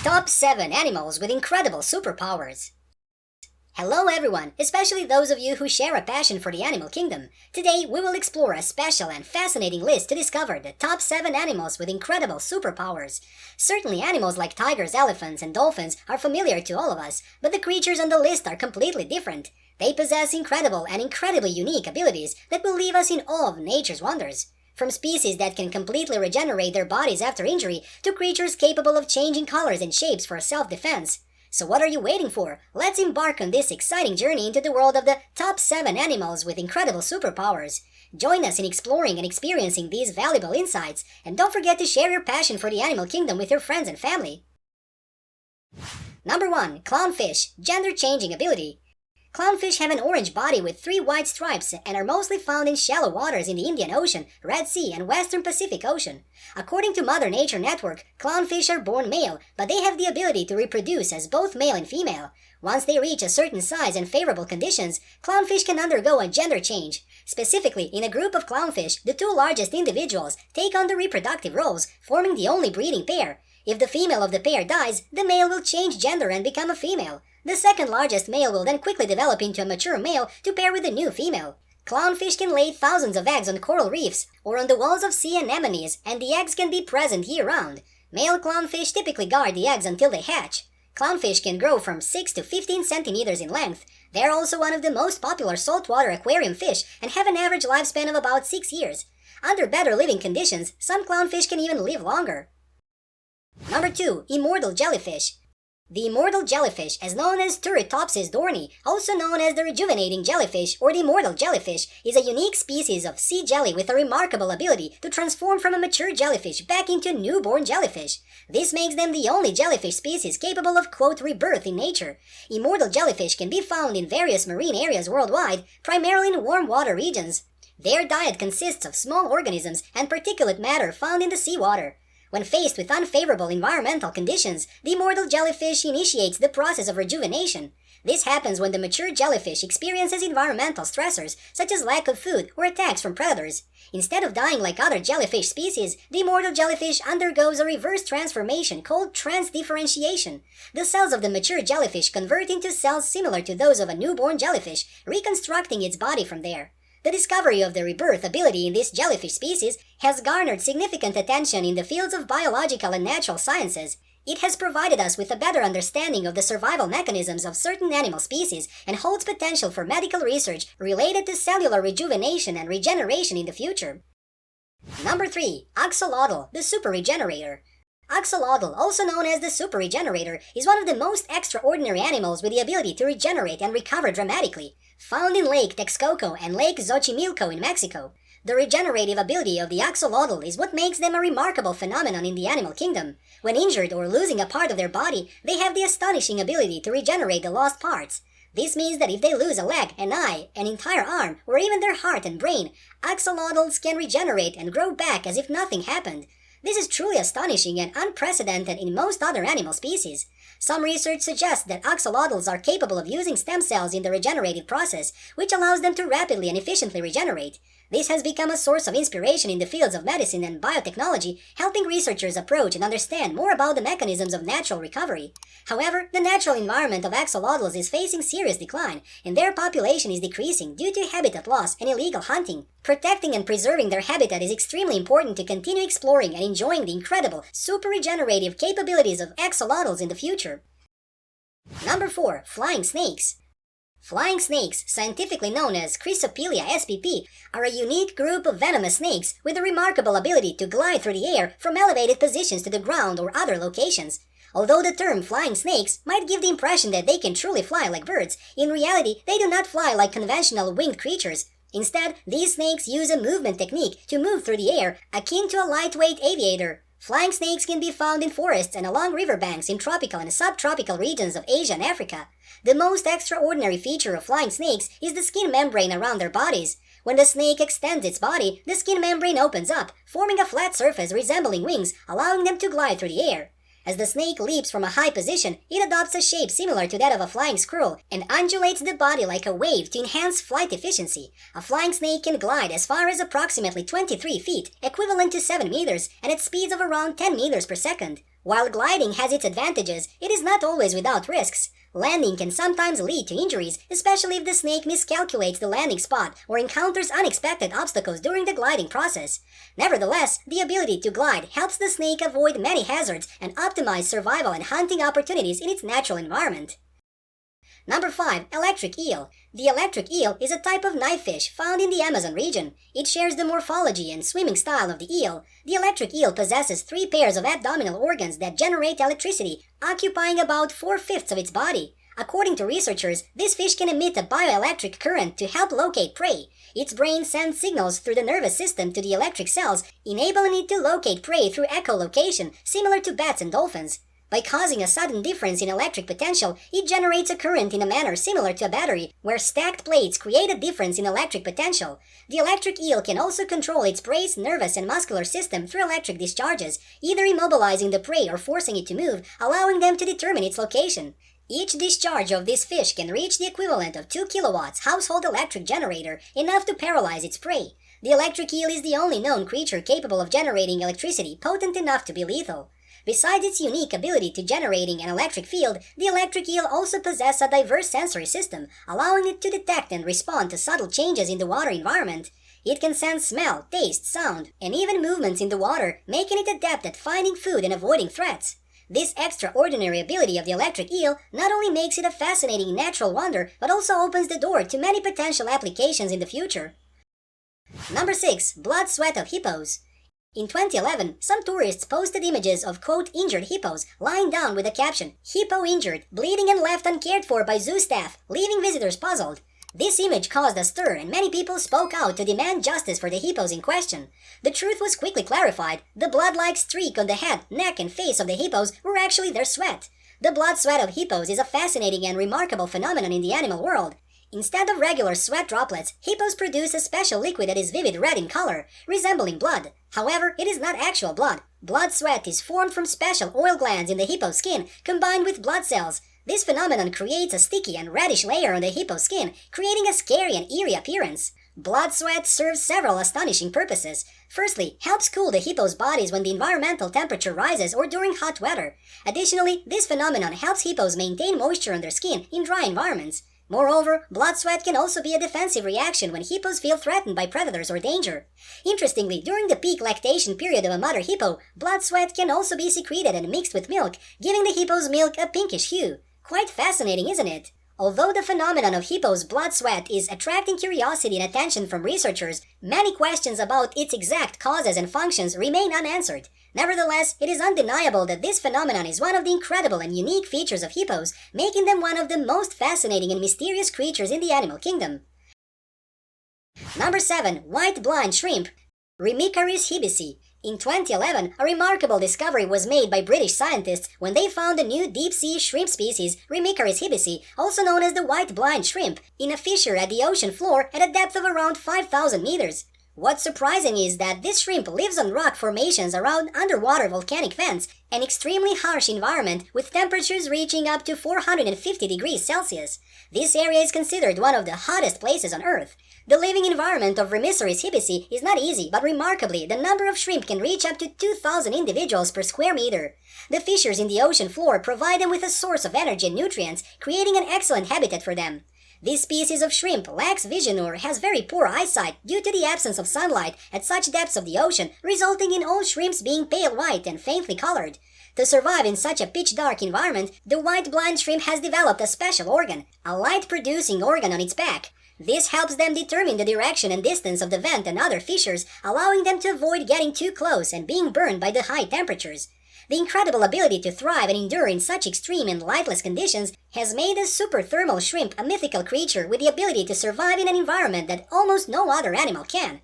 Top 7 Animals with Incredible Superpowers. Hello everyone, especially those of you who share a passion for the animal kingdom. Today we will explore a special and fascinating list to discover the top 7 animals with incredible superpowers. Certainly animals like tigers, elephants, and dolphins are familiar to all of us, but the creatures on the list are completely different. They possess incredible and incredibly unique abilities that will leave us in awe of nature's wonders. From species that can completely regenerate their bodies after injury to creatures capable of changing colors and shapes for self-defense. So what are you waiting for? Let's embark on this exciting journey into the world of the top 7 animals with incredible superpowers. Join us in exploring and experiencing these valuable insights, and don't forget to share your passion for the animal kingdom with your friends and family. Number 1. Clownfish, gender-changing ability. Clownfish have an orange body with 3 white stripes and are mostly found in shallow waters in the Indian Ocean, Red Sea, and Western Pacific Ocean. According to Mother Nature Network, clownfish are born male, but they have the ability to reproduce as both male and female. Once they reach a certain size and favorable conditions, clownfish can undergo a gender change. Specifically, in a group of clownfish, the 2 largest individuals take on the reproductive roles, forming the only breeding pair. If the female of the pair dies, the male will change gender and become a female. The second largest male will then quickly develop into a mature male to pair with a new female. Clownfish can lay thousands of eggs on coral reefs or on the walls of sea anemones, and the eggs can be present year-round. Male clownfish typically guard the eggs until they hatch. Clownfish can grow from 6 to 15 centimeters in length. They are also one of the most popular saltwater aquarium fish and have an average lifespan of about 6 years. Under better living conditions, some clownfish can even live longer. Number 2. Immortal jellyfish. The immortal jellyfish, as known as Turritopsis dohrnii, also known as the rejuvenating jellyfish or the immortal jellyfish, is a unique species of sea jelly with a remarkable ability to transform from a mature jellyfish back into a newborn jellyfish. This makes them the only jellyfish species capable of, quote, rebirth in nature. Immortal jellyfish can be found in various marine areas worldwide, primarily in warm water regions. Their diet consists of small organisms and particulate matter found in the seawater. When faced with unfavorable environmental conditions, the immortal jellyfish initiates the process of rejuvenation. This happens when the mature jellyfish experiences environmental stressors, such as lack of food or attacks from predators. Instead of dying like other jellyfish species, the immortal jellyfish undergoes a reverse transformation called transdifferentiation. The cells of the mature jellyfish convert into cells similar to those of a newborn jellyfish, reconstructing its body from there. The discovery of the rebirth ability in this jellyfish species has garnered significant attention in the fields of biological and natural sciences. It has provided us with a better understanding of the survival mechanisms of certain animal species and holds potential for medical research related to cellular rejuvenation and regeneration in the future. Number 3. Axolotl, the super regenerator. Axolotl, also known as the super regenerator, is one of the most extraordinary animals with the ability to regenerate and recover dramatically. Found in Lake Texcoco and Lake Xochimilco in Mexico, the regenerative ability of the axolotl is what makes them a remarkable phenomenon in the animal kingdom. When injured or losing a part of their body, they have the astonishing ability to regenerate the lost parts. This means that if they lose a leg, an eye, an entire arm, or even their heart and brain, axolotls can regenerate and grow back as if nothing happened. This is truly astonishing and unprecedented in most other animal species. Some research suggests that axolotls are capable of using stem cells in the regenerative process, which allows them to rapidly and efficiently regenerate. This has become a source of inspiration in the fields of medicine and biotechnology, helping researchers approach and understand more about the mechanisms of natural recovery. However, the natural environment of axolotls is facing serious decline, and their population is decreasing due to habitat loss and illegal hunting. Protecting and preserving their habitat is extremely important to continue exploring and enjoying the incredible, super regenerative capabilities of axolotls in the future. Number 4. Flying snakes. Flying snakes, scientifically known as Chrysopelia spp, are a unique group of venomous snakes with a remarkable ability to glide through the air from elevated positions to the ground or other locations. Although the term flying snakes might give the impression that they can truly fly like birds, in reality they do not fly like conventional winged creatures. Instead, these snakes use a movement technique to move through the air, akin to a lightweight aviator. Flying snakes can be found in forests and along riverbanks in tropical and subtropical regions of Asia and Africa. The most extraordinary feature of flying snakes is the skin membrane around their bodies. When the snake extends its body, the skin membrane opens up, forming a flat surface resembling wings, allowing them to glide through the air. As the snake leaps from a high position, it adopts a shape similar to that of a flying squirrel and undulates the body like a wave to enhance flight efficiency. A flying snake can glide as far as approximately 23 feet, equivalent to 7 meters, and at speeds of around 10 meters per second. While gliding has its advantages, it is not always without risks. Landing can sometimes lead to injuries, especially if the snake miscalculates the landing spot or encounters unexpected obstacles during the gliding process. Nevertheless, the ability to glide helps the snake avoid many hazards and optimize survival and hunting opportunities in its natural environment. Number 5. Electric eel. The electric eel is a type of knifefish found in the Amazon region. It shares the morphology and swimming style of the eel. The electric eel possesses 3 pairs of abdominal organs that generate electricity, occupying about 4/5 of its body. According to researchers, this fish can emit a bioelectric current to help locate prey. Its brain sends signals through the nervous system to the electric cells, enabling it to locate prey through echolocation, similar to bats and dolphins. By causing a sudden difference in electric potential, it generates a current in a manner similar to a battery, where stacked plates create a difference in electric potential. The electric eel can also control its prey's nervous and muscular system through electric discharges, either immobilizing the prey or forcing it to move, allowing them to determine its location. Each discharge of this fish can reach the equivalent of 2 kilowatts household electric generator, enough to paralyze its prey. The electric eel is the only known creature capable of generating electricity potent enough to be lethal. Besides its unique ability to generating an electric field, the electric eel also possesses a diverse sensory system, allowing it to detect and respond to subtle changes in the water environment. It can sense smell, taste, sound, and even movements in the water, making it adept at finding food and avoiding threats. This extraordinary ability of the electric eel not only makes it a fascinating natural wonder, but also opens the door to many potential applications in the future. Number 6. Blood sweat of hippos. In 2011, some tourists posted images of, quote, injured hippos lying down with the caption, "Hippo injured, bleeding and left uncared for by zoo staff," leaving visitors puzzled. This image caused a stir and many people spoke out to demand justice for the hippos in question. The truth was quickly clarified. The blood-like streak on the head, neck, and face of the hippos were actually their sweat. The blood sweat of hippos is a fascinating and remarkable phenomenon in the animal world. Instead of regular sweat droplets, hippos produce a special liquid that is vivid red in color, resembling blood. However, it is not actual blood. Blood sweat is formed from special oil glands in the hippo's skin, combined with blood cells. This phenomenon creates a sticky and reddish layer on the hippo's skin, creating a scary and eerie appearance. Blood sweat serves several astonishing purposes. Firstly, helps cool the hippo's bodies when the environmental temperature rises or during hot weather. Additionally, this phenomenon helps hippos maintain moisture on their skin in dry environments. Moreover, blood sweat can also be a defensive reaction when hippos feel threatened by predators or danger. Interestingly, during the peak lactation period of a mother hippo, blood sweat can also be secreted and mixed with milk, giving the hippo's milk a pinkish hue. Quite fascinating, isn't it? Although the phenomenon of hippos' blood sweat is attracting curiosity and attention from researchers, many questions about its exact causes and functions remain unanswered. Nevertheless, it is undeniable that this phenomenon is one of the incredible and unique features of hippos, making them one of the most fascinating and mysterious creatures in the animal kingdom. Number 7. White blind shrimp. Remicaris hibisi. In 2011, a remarkable discovery was made by British scientists when they found a new deep-sea shrimp species, Remicaris hibisi, also known as the white blind shrimp, in a fissure at the ocean floor at a depth of around 5,000 meters. What's surprising is that this shrimp lives on rock formations around underwater volcanic vents, an extremely harsh environment with temperatures reaching up to 450 degrees Celsius. This area is considered one of the hottest places on Earth. The living environment of Remicaris hibisi is not easy, but remarkably, the number of shrimp can reach up to 2,000 individuals per square meter. The fissures in the ocean floor provide them with a source of energy and nutrients, creating an excellent habitat for them. This species of shrimp lacks vision or has very poor eyesight due to the absence of sunlight at such depths of the ocean, resulting in all shrimps being pale white and faintly colored. To survive in such a pitch-dark environment, the white blind shrimp has developed a special organ, a light-producing organ on its back. This helps them determine the direction and distance of the vent and other fissures, allowing them to avoid getting too close and being burned by the high temperatures. The incredible ability to thrive and endure in such extreme and lightless conditions has made the super thermal shrimp a mythical creature with the ability to survive in an environment that almost no other animal can.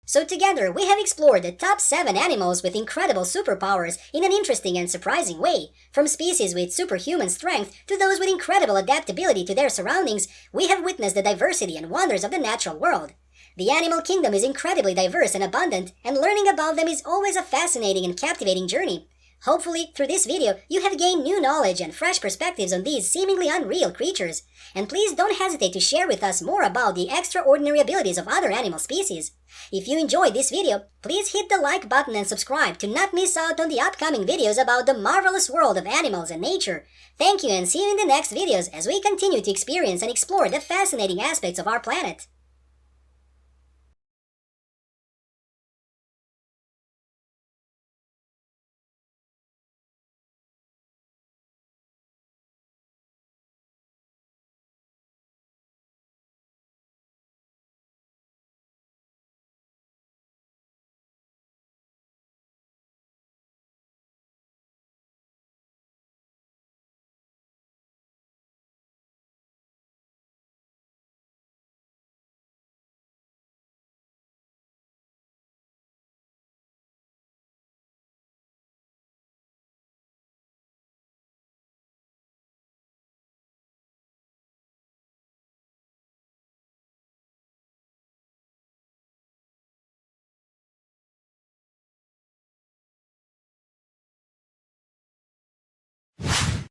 So together, we have explored the top 7 animals with incredible superpowers in an interesting and surprising way. From species with superhuman strength to those with incredible adaptability to their surroundings, we have witnessed the diversity and wonders of the natural world. The animal kingdom is incredibly diverse and abundant, and learning about them is always a fascinating and captivating journey. Hopefully, through this video, you have gained new knowledge and fresh perspectives on these seemingly unreal creatures. And please don't hesitate to share with us more about the extraordinary abilities of other animal species. If you enjoyed this video, please hit the like button and subscribe to not miss out on the upcoming videos about the marvelous world of animals and nature. Thank you and see you in the next videos as we continue to experience and explore the fascinating aspects of our planet.